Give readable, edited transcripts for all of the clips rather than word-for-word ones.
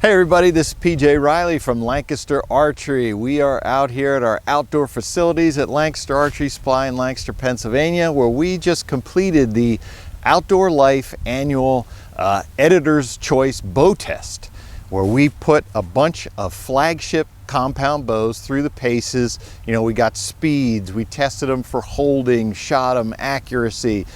Hey everybody, this is PJ Riley from Lancaster Archery. We are out here at our outdoor facilities at Lancaster Archery Supply in Lancaster, Pennsylvania, where we just completed the Outdoor Life annual Editor's Choice bow test, where we put a bunch of flagship compound bows through the paces. You know, we got speeds, we tested them for holding, shot them, accuracy,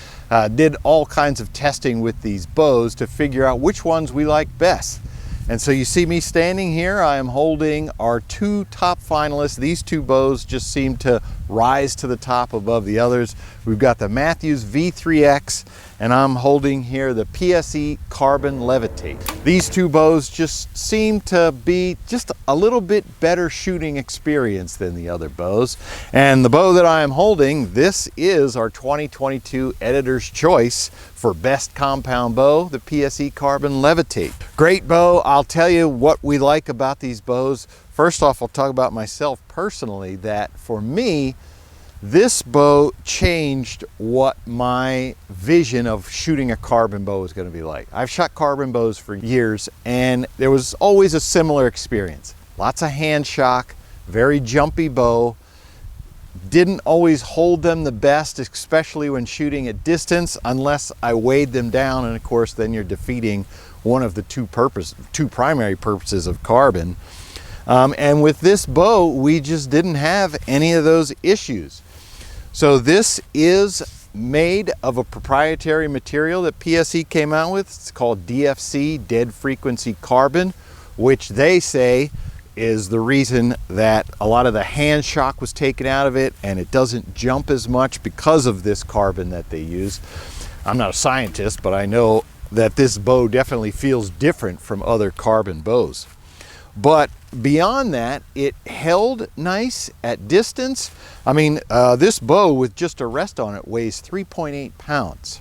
did all kinds of testing with these bows to figure out which ones we like best. And so you see me standing here, I am holding our two top finalists. These two bows just seem to rise to the top above the others. We've got the Mathews V3X, and I'm holding here the PSE Carbon Levitate. These two bows just seem to be just a little bit better shooting experience than the other bows. And the bow that I am holding, this is our 2022 Editor's Choice for Best Compound Bow, the PSE Carbon Levitate. Great bow. I'll tell you what we like about these bows. First off, I'll talk about myself personally, that for me, this bow changed what my vision of shooting a carbon bow is going to be like. I've shot carbon bows for years, and there was always a similar experience. Lots of hand shock, very jumpy bow. Didn't always hold them the best, especially when shooting at distance, unless I weighed them down, and of course then you're defeating one of the two primary purposes of carbon. And with this bow, we just didn't have any of those issues. So this is made of a proprietary material that PSE came out with. It's called DFC, Dead Frequency Carbon, which they say is the reason that a lot of the hand shock was taken out of it, and it doesn't jump as much because of this carbon that they use. I'm not a scientist, but I know that this bow definitely feels different from other carbon bows. But beyond that, it held nice at distance. I mean, this bow with just a rest on it weighs 3.8 pounds.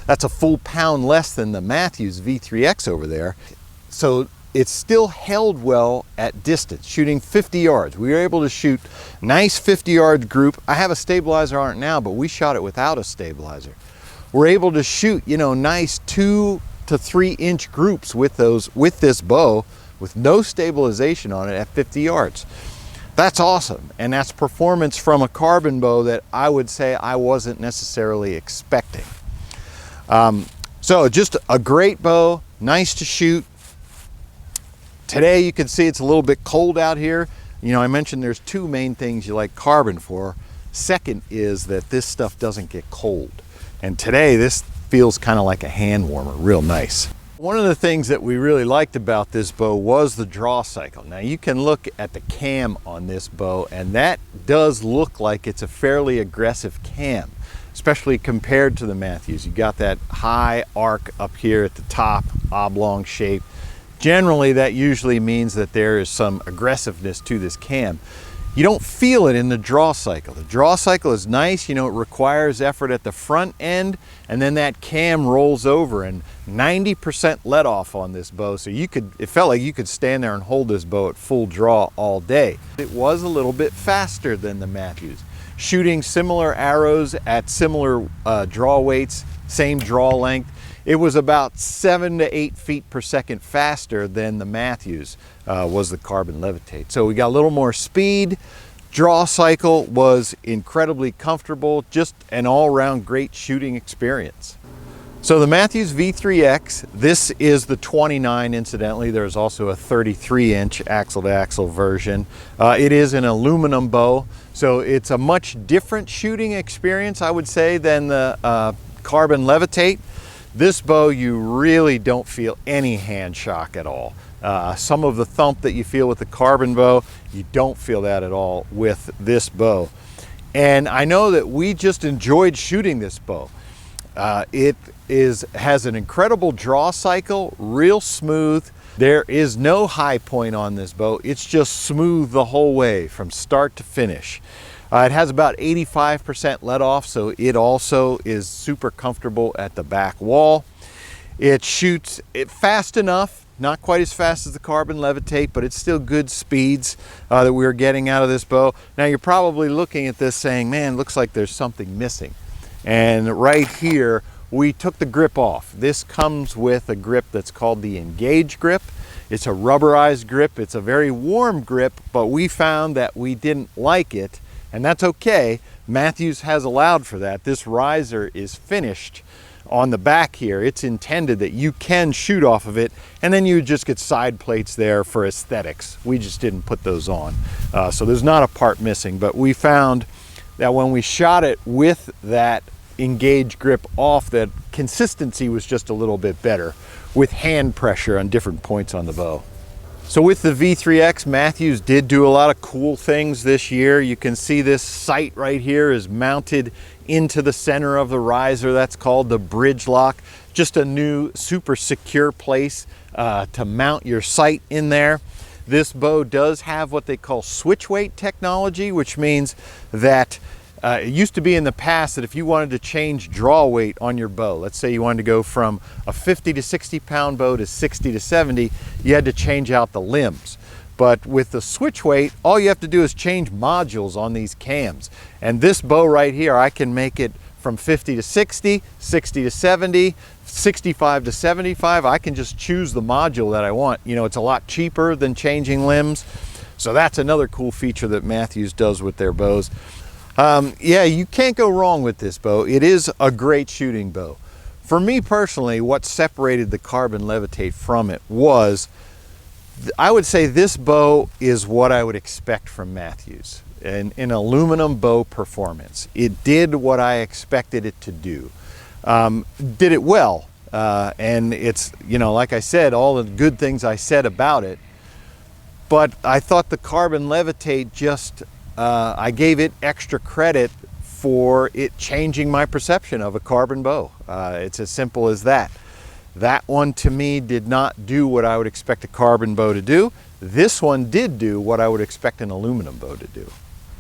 That's a full pound less than the Mathews V3X over there. So it still held well at distance, shooting 50 yards. We were able to shoot nice 50-yard group. I have a stabilizer on it now, but we shot it without a stabilizer. We're able to shoot, you know, nice 2 to 3 inch groups with this bow with no stabilization on it at 50 yards. That's awesome, and that's performance from a carbon bow that I would say I wasn't necessarily expecting. So just a great bow, nice to shoot. Today you can see it's a little bit cold out here. You know, I mentioned there's two main things you like carbon for. Second is that this stuff doesn't get cold. And today this feels kind of like a hand warmer, real nice. One of the things that we really liked about this bow was the draw cycle. Now you can look at the cam on this bow, and that does look like it's a fairly aggressive cam, especially compared to the Mathews. You got that high arc up here at the top, oblong shape. Generally, that usually means that there is some aggressiveness to this cam. You don't feel it in the draw cycle. The draw cycle is nice, you know, it requires effort at the front end, and then that cam rolls over, and 90% let off on this bow. So it felt like you could stand there and hold this bow at full draw all day. It was a little bit faster than the Mathews. Shooting similar arrows at similar draw weights, same draw length, it was about 7 to 8 feet per second faster than the Mathews was the Carbon Levitate. So we got a little more speed. Draw cycle was incredibly comfortable, just an all-around great shooting experience. So the Mathews V3X, this is the 29 incidentally. There's also a 33-inch axle-to-axle version. It is an aluminum bow, so it's a much different shooting experience, I would say, than the Carbon Levitate. This bow, you really don't feel any hand shock at all. Some of the thump that you feel with the carbon bow, you don't feel that at all with this bow. And I know that we just enjoyed shooting this bow. It has an incredible draw cycle, real smooth. There is no high point on this bow. It's just smooth the whole way from start to finish. It has about 85% let off, so it also is super comfortable at the back wall. It shoots fast enough, not quite as fast as the Carbon Levitate, but it's still good speeds that we were getting out of this bow. Now you're probably looking at this saying, man, looks like there's something missing. And right here, we took the grip off. This comes with a grip that's called the Engage grip. It's a rubberized grip. It's a very warm grip, but we found that we didn't like it, and that's okay. Mathews has allowed for that. This riser is finished on the back here. It's intended that you can shoot off of it, and then you just get side plates there for aesthetics. We just didn't put those on. So there's not a part missing, but we found that when we shot it with that engaged grip off, that consistency was just a little bit better with hand pressure on different points on the bow. So with the V3X, Mathews did do a lot of cool things this year. You can see this sight right here is mounted into the center of the riser. That's called the bridge lock. Just a new super secure place to mount your sight in there. This bow does have what they call switch weight technology, which means that it used to be in the past that if you wanted to change draw weight on your bow, let's say you wanted to go from a 50 to 60 pound bow to 60 to 70, you had to change out the limbs. But with the switch weight, all you have to do is change modules on these cams. And this bow right here, I can make it from 50 to 60, 60 to 70, 65 to 75. I can just choose the module that I want. You know, it's a lot cheaper than changing limbs. So that's another cool feature that Mathews does with their bows. Yeah, you can't go wrong with this bow. It is a great shooting bow. For me personally, what separated the Carbon Levitate from it was, I would say this bow is what I would expect from Mathews. An aluminum bow performance. It did what I expected it to do. Did it well. And it's, you know, like I said, all the good things I said about it. But I thought the Carbon Levitate just, I gave it extra credit for it changing my perception of a carbon bow. It's as simple as that. That one to me did not do what I would expect a carbon bow to do. This one did do what I would expect an aluminum bow to do.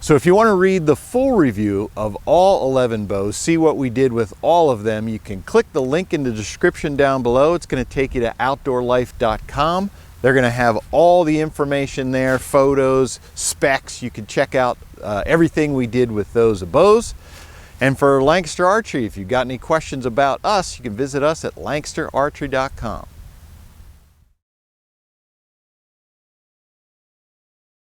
So if you want to read the full review of all 11 bows, see what we did with all of them, you can click the link in the description down below. It's going to take you to outdoorlife.com. They're going to have all the information there, photos, specs. You can check out everything we did with those bows. And for Lancaster Archery, if you've got any questions about us, you can visit us at lancasterarchery.com.